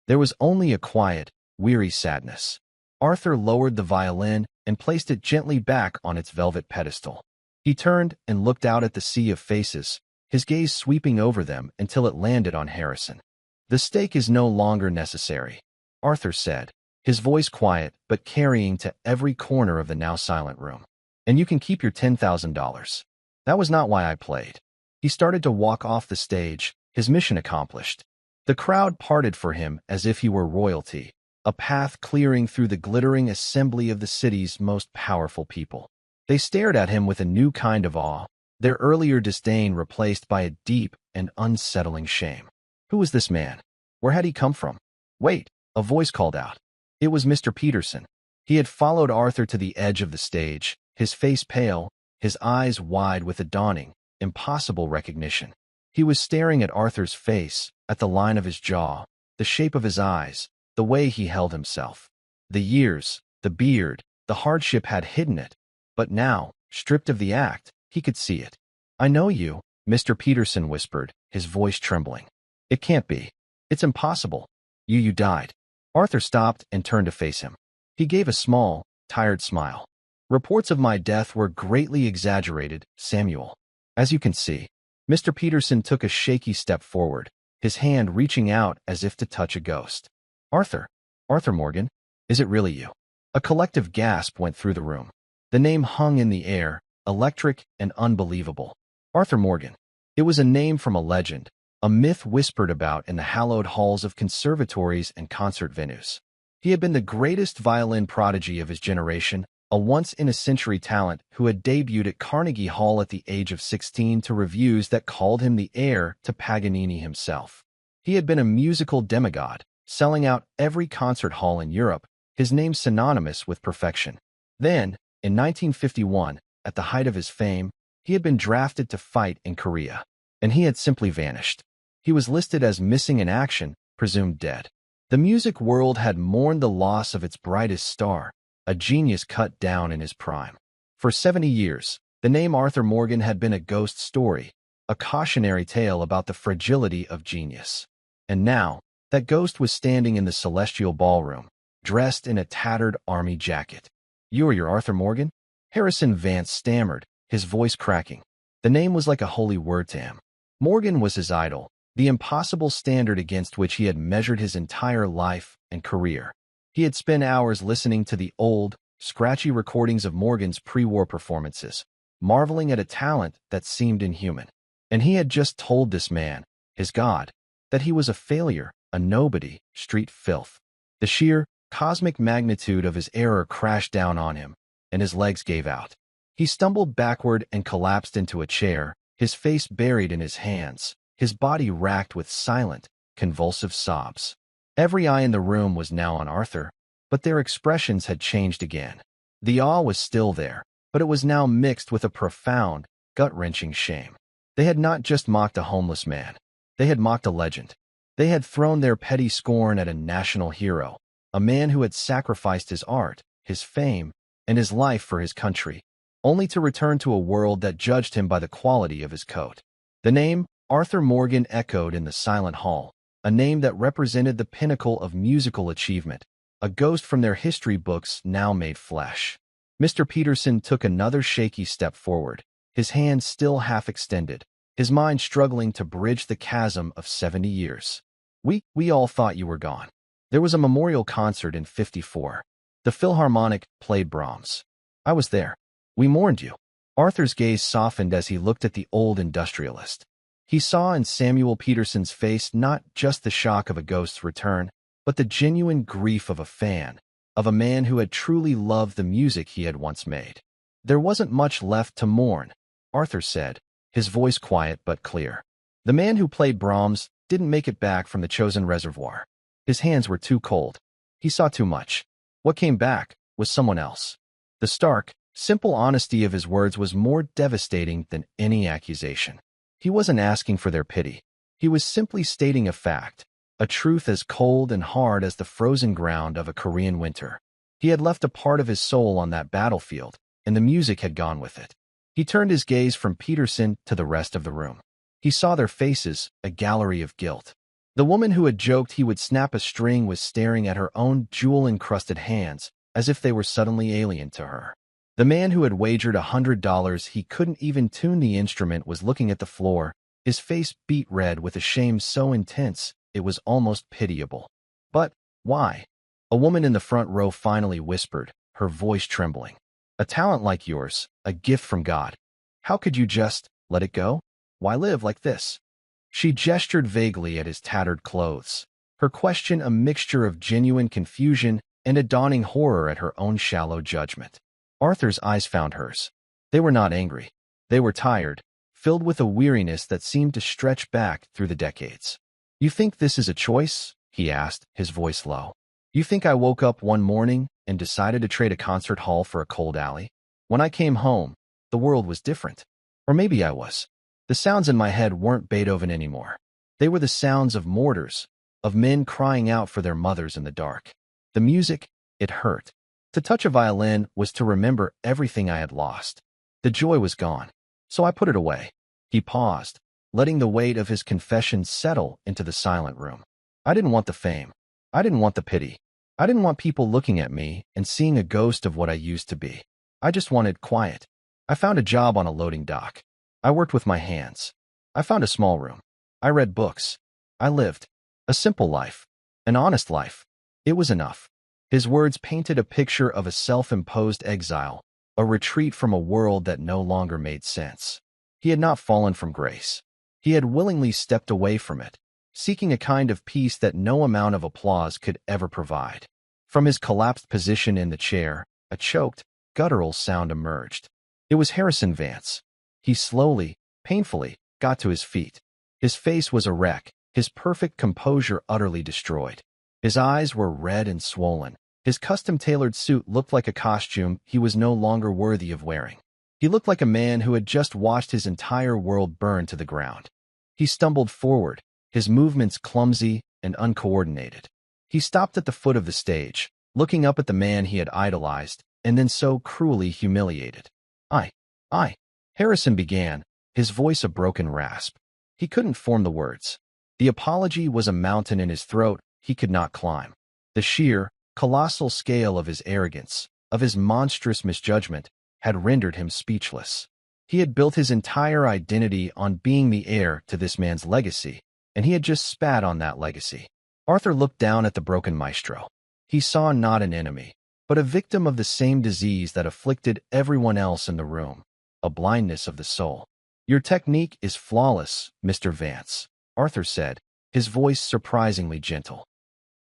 There was only a quiet, weary sadness. Arthur lowered the violin and placed it gently back on its velvet pedestal. He turned and looked out at the sea of faces, his gaze sweeping over them until it landed on Harrison. "The stake is no longer necessary," Arthur said, his voice quiet but carrying to every corner of the now silent room. "And you can keep your $10,000. That was not why I played." He started to walk off the stage, his mission accomplished. The crowd parted for him as if he were royalty, a path clearing through the glittering assembly of the city's most powerful people. They stared at him with a new kind of awe, their earlier disdain replaced by a deep and unsettling shame. Who was this man? Where had he come from? "Wait," a voice called out. It was Mr. Peterson. He had followed Arthur to the edge of the stage, his face pale, his eyes wide with a dawning, impossible recognition. He was staring at Arthur's face, at the line of his jaw, the shape of his eyes, the way he held himself. The years, the beard, the hardship had hidden it, but now, stripped of the act, he could see it. "I know you," Mr. Peterson whispered, his voice trembling. "It can't be. It's impossible. You died." Arthur stopped and turned to face him. He gave a small, tired smile. "Reports of my death were greatly exaggerated, Samuel. As you can see." Mr. Peterson took a shaky step forward, his hand reaching out as if to touch a ghost. Arthur, Arthur Morgan, is it really you? A collective gasp went through the room. The name hung in the air, electric and unbelievable. Arthur Morgan. It was a name from a legend, a myth whispered about in the hallowed halls of conservatories and concert venues. He had been the greatest violin prodigy of his generation, a once-in-a-century talent who had debuted at Carnegie Hall at the age of 16 to reviews that called him the heir to Paganini himself. He had been a musical demigod, selling out every concert hall in Europe, his name synonymous with perfection. Then, in 1951, at the height of his fame, he had been drafted to fight in Korea, and he had simply vanished. He was listed as missing in action, presumed dead. The music world had mourned the loss of its brightest star, a genius cut down in his prime. For 70 years, the name Arthur Morgan had been a ghost story, a cautionary tale about the fragility of genius. And now, that ghost was standing in the celestial ballroom, dressed in a tattered army jacket. "You are your Arthur Morgan?" Harrison Vance stammered, his voice cracking. The name was like a holy word to him. Morgan was his idol, the impossible standard against which he had measured his entire life and career. He had spent hours listening to the old, scratchy recordings of Morgan's pre-war performances, marveling at a talent that seemed inhuman. And he had just told this man, his god, that he was a failure, a nobody, street filth. The sheer, cosmic magnitude of his error crashed down on him, and his legs gave out. He stumbled backward and collapsed into a chair, his face buried in his hands, his body racked with silent, convulsive sobs. Every eye in the room was now on Arthur, but their expressions had changed again. The awe was still there, but it was now mixed with a profound, gut-wrenching shame. They had not just mocked a homeless man. They had mocked a legend. They had thrown their petty scorn at a national hero, a man who had sacrificed his art, his fame, and his life for his country, only to return to a world that judged him by the quality of his coat. The name, Arthur Morgan, echoed in the silent hall, a name that represented the pinnacle of musical achievement, a ghost from their history books now made flesh. Mr. Peterson took another shaky step forward, his hand still half extended, his mind struggling to bridge the chasm of 70 years. We all thought you were gone. There was a memorial concert in '54. The Philharmonic played Brahms. I was there. We mourned you. Arthur's gaze softened as he looked at the old industrialist. He saw in Samuel Peterson's face not just the shock of a ghost's return, but the genuine grief of a fan, of a man who had truly loved the music he had once made. There wasn't much left to mourn, Arthur said, his voice quiet but clear. The man who played Brahms didn't make it back from the chosen reservoir. His hands were too cold. He saw too much. What came back was someone else. The stark, simple honesty of his words was more devastating than any accusation. He wasn't asking for their pity. He was simply stating a fact, a truth as cold and hard as the frozen ground of a Korean winter. He had left a part of his soul on that battlefield, and the music had gone with it. He turned his gaze from Peterson to the rest of the room. He saw their faces, a gallery of guilt. The woman who had joked he would snap a string was staring at her own jewel-encrusted hands, as if they were suddenly alien to her. The man who had wagered $100 he couldn't even tune the instrument was looking at the floor, his face beet red with a shame so intense it was almost pitiable. "But why?" A woman in the front row finally whispered, her voice trembling. "A talent like yours, a gift from God. How could you just let it go? Why live like this?" She gestured vaguely at his tattered clothes, her question a mixture of genuine confusion and a dawning horror at her own shallow judgment. Arthur's eyes found hers. They were not angry. They were tired, filled with a weariness that seemed to stretch back through the decades. "You think this is a choice?" he asked, his voice low. "You think I woke up one morning and decided to trade a concert hall for a cold alley? When I came home, the world was different. Or maybe I was. The sounds in my head weren't Beethoven anymore. They were the sounds of mortars, of men crying out for their mothers in the dark. The music, it hurt. To touch a violin was to remember everything I had lost. The joy was gone, so I put it away." He paused, letting the weight of his confession settle into the silent room. "I didn't want the fame. I didn't want the pity. I didn't want people looking at me and seeing a ghost of what I used to be. I just wanted quiet. I found a job on a loading dock. I worked with my hands. I found a small room. I read books. I lived a simple life, an honest life. It was enough. His words painted a picture of a self-imposed exile, a retreat from a world that no longer made sense. He had not fallen from grace. He had willingly stepped away from it, seeking a kind of peace that no amount of applause could ever provide. From his collapsed position in the chair, a choked, guttural sound emerged. It was Harrison Vance. He slowly, painfully, got to his feet. His face was a wreck, his perfect composure utterly destroyed. His eyes were red and swollen. His custom-tailored suit looked like a costume he was no longer worthy of wearing. He looked like a man who had just watched his entire world burn to the ground. He stumbled forward, his movements clumsy and uncoordinated. He stopped at the foot of the stage, looking up at the man he had idolized, and then so cruelly humiliated. I, Harrison began, his voice a broken rasp. He couldn't form the words. The apology was a mountain in his throat he could not climb. The sheer, colossal scale of his arrogance, of his monstrous misjudgment, had rendered him speechless. He had built his entire identity on being the heir to this man's legacy, and he had just spat on that legacy. Arthur looked down at the broken maestro. He saw not an enemy, but a victim of the same disease that afflicted everyone else in the room, a blindness of the soul. "Your technique is flawless, Mr. Vance," Arthur said, his voice surprisingly gentle.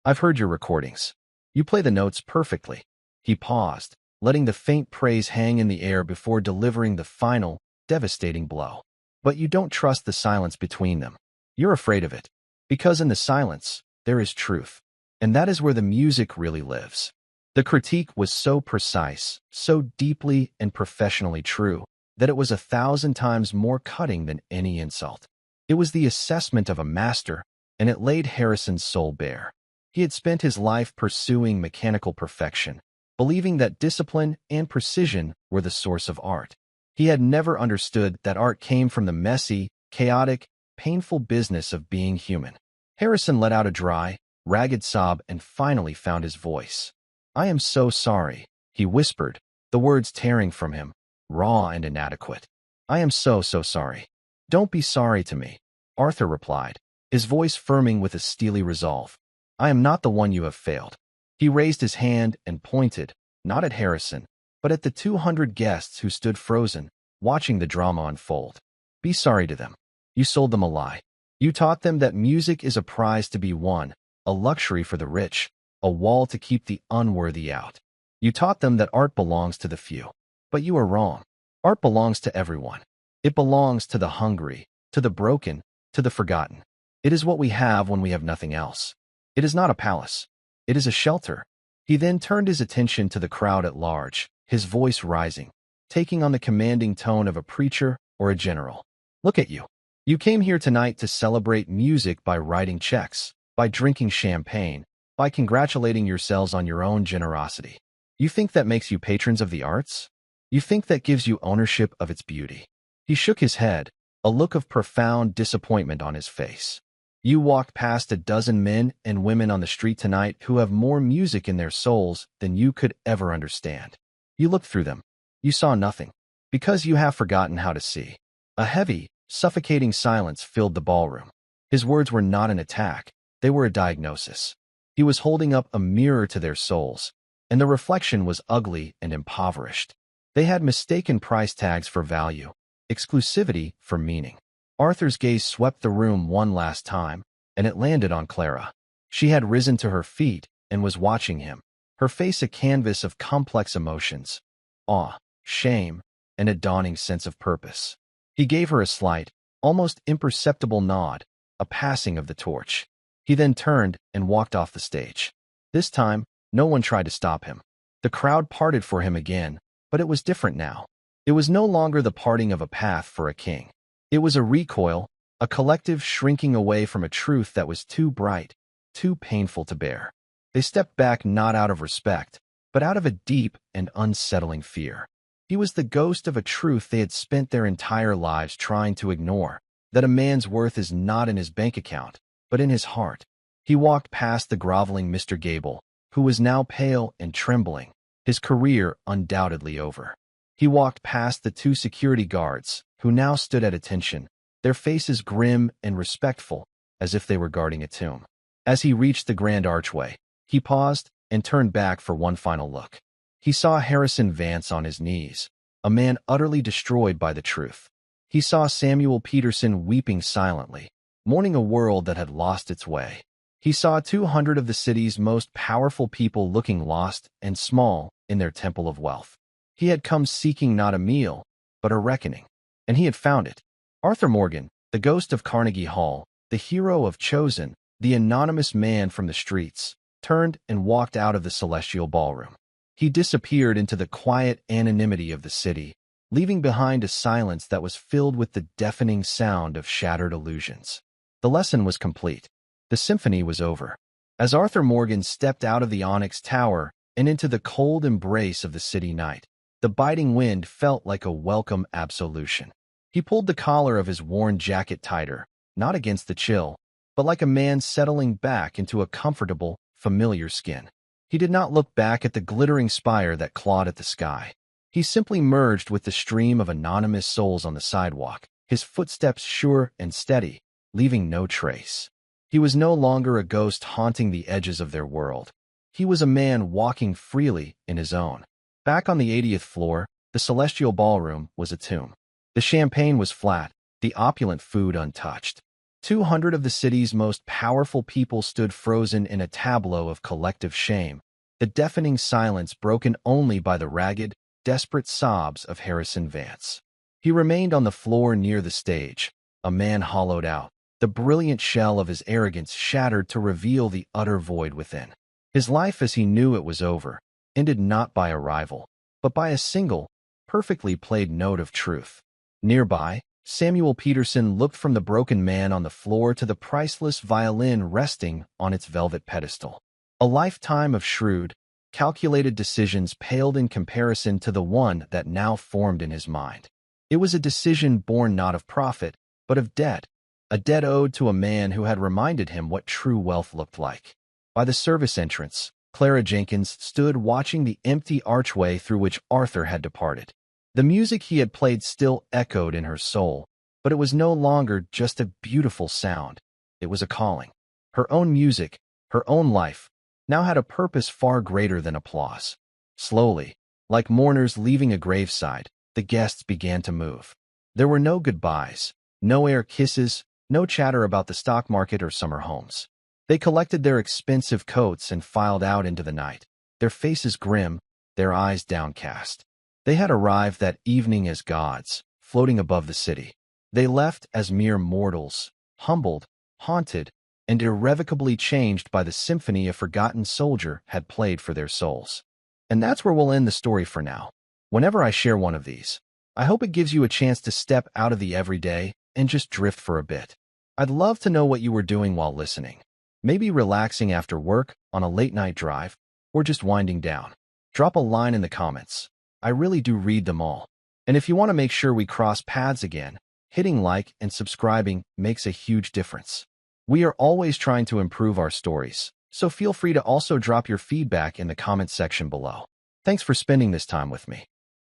"I've heard your recordings. You play the notes perfectly." He paused, letting the faint praise hang in the air before delivering the final, devastating blow. "But you don't trust the silence between them. You're afraid of it. Because in the silence, there is truth. And that is where the music really lives." The critique was so precise, so deeply and professionally true, that it was 1,000 times more cutting than any insult. It was the assessment of a master, and it laid Harrison's soul bare. He had spent his life pursuing mechanical perfection, believing that discipline and precision were the source of art. He had never understood that art came from the messy, chaotic, painful business of being human. Harrison let out a dry, ragged sob and finally found his voice. "I am so sorry," he whispered, the words tearing from him, raw and inadequate. "I am so sorry." "Don't be sorry to me," Arthur replied, his voice firming with a steely resolve. "I am not the one you have failed." He raised his hand and pointed, not at Harrison, but at the 200 guests who stood frozen, watching the drama unfold. "Be sorry to them. You sold them a lie. You taught them that music is a prize to be won, a luxury for the rich, a wall to keep the unworthy out. You taught them that art belongs to the few. But you are wrong. Art belongs to everyone. It belongs to the hungry, to the broken, to the forgotten. It is what we have when we have nothing else. It is not a palace. It is a shelter." He then turned his attention to the crowd at large, his voice rising, taking on the commanding tone of a preacher or a general. "Look at you. You came here tonight to celebrate music by writing checks, by drinking champagne, by congratulating yourselves on your own generosity. You think that makes you patrons of the arts? You think that gives you ownership of its beauty?" He shook his head, a look of profound disappointment on his face. "You walked past a dozen men and women on the street tonight who have more music in their souls than you could ever understand. You looked through them. You saw nothing. Because you have forgotten how to see." A heavy, suffocating silence filled the ballroom. His words were not an attack. They were a diagnosis. He was holding up a mirror to their souls, and the reflection was ugly and impoverished. They had mistaken price tags for value, exclusivity for meaning. Arthur's gaze swept the room one last time, and it landed on Clara. She had risen to her feet and was watching him, her face a canvas of complex emotions, awe, shame, and a dawning sense of purpose. He gave her a slight, almost imperceptible nod, a passing of the torch. He then turned and walked off the stage. This time, no one tried to stop him. The crowd parted for him again, but it was different now. It was no longer the parting of a path for a king. It was a recoil, a collective shrinking away from a truth that was too bright, too painful to bear. They stepped back not out of respect, but out of a deep and unsettling fear. He was the ghost of a truth they had spent their entire lives trying to ignore, that a man's worth is not in his bank account, but in his heart. He walked past the groveling Mr. Gable, who was now pale and trembling, his career undoubtedly over. He walked past the 2 security guards, who now stood at attention, their faces grim and respectful, as if they were guarding a tomb. As he reached the grand archway, he paused and turned back for one final look. He saw Harrison Vance on his knees, a man utterly destroyed by the truth. He saw Samuel Peterson weeping silently, mourning a world that had lost its way. He saw 200 of the city's most powerful people looking lost and small in their temple of wealth. He had come seeking not a meal, but a reckoning, and he had found it. Arthur Morgan, the ghost of Carnegie Hall, the hero of Chosen, the anonymous man from the streets, turned and walked out of the celestial ballroom. He disappeared into the quiet anonymity of the city, leaving behind a silence that was filled with the deafening sound of shattered illusions. The lesson was complete. The symphony was over. As Arthur Morgan stepped out of the Onyx Tower and into the cold embrace of the city night, the biting wind felt like a welcome absolution. He pulled the collar of his worn jacket tighter, not against the chill, but like a man settling back into a comfortable, familiar skin. He did not look back at the glittering spire that clawed at the sky. He simply merged with the stream of anonymous souls on the sidewalk, his footsteps sure and steady, leaving no trace. He was no longer a ghost haunting the edges of their world. He was a man walking freely in his own. Back on the 80th floor, the celestial ballroom was a tomb. The champagne was flat, the opulent food untouched. 200 of the city's most powerful people stood frozen in a tableau of collective shame, the deafening silence broken only by the ragged, desperate sobs of Harrison Vance. He remained on the floor near the stage, a man hollowed out, the brilliant shell of his arrogance shattered to reveal the utter void within. His life as he knew it was over, ended not by a rival, but by a single, perfectly played note of truth. Nearby, Samuel Peterson looked from the broken man on the floor to the priceless violin resting on its velvet pedestal. A lifetime of shrewd, calculated decisions paled in comparison to the one that now formed in his mind. It was a decision born not of profit, but of debt, a debt owed to a man who had reminded him what true wealth looked like. By the service entrance, Clara Jenkins stood watching the empty archway through which Arthur had departed. The music he had played still echoed in her soul, but it was no longer just a beautiful sound. It was a calling. Her own music, her own life, now had a purpose far greater than applause. Slowly, like mourners leaving a graveside, the guests began to move. There were no goodbyes, no air kisses, no chatter about the stock market or summer homes. They collected their expensive coats and filed out into the night, their faces grim, their eyes downcast. They had arrived that evening as gods, floating above the city. They left as mere mortals, humbled, haunted, and irrevocably changed by the symphony a forgotten soldier had played for their souls. And that's where we'll end the story for now. Whenever I share one of these, I hope it gives you a chance to step out of the everyday and just drift for a bit. I'd love to know what you were doing while listening. Maybe relaxing after work, on a late-night drive, or just winding down. Drop a line in the comments. I really do read them all. And if you want to make sure we cross paths again, hitting like and subscribing makes a huge difference. We are always trying to improve our stories, so feel free to also drop your feedback in the comment section below. Thanks for spending this time with me.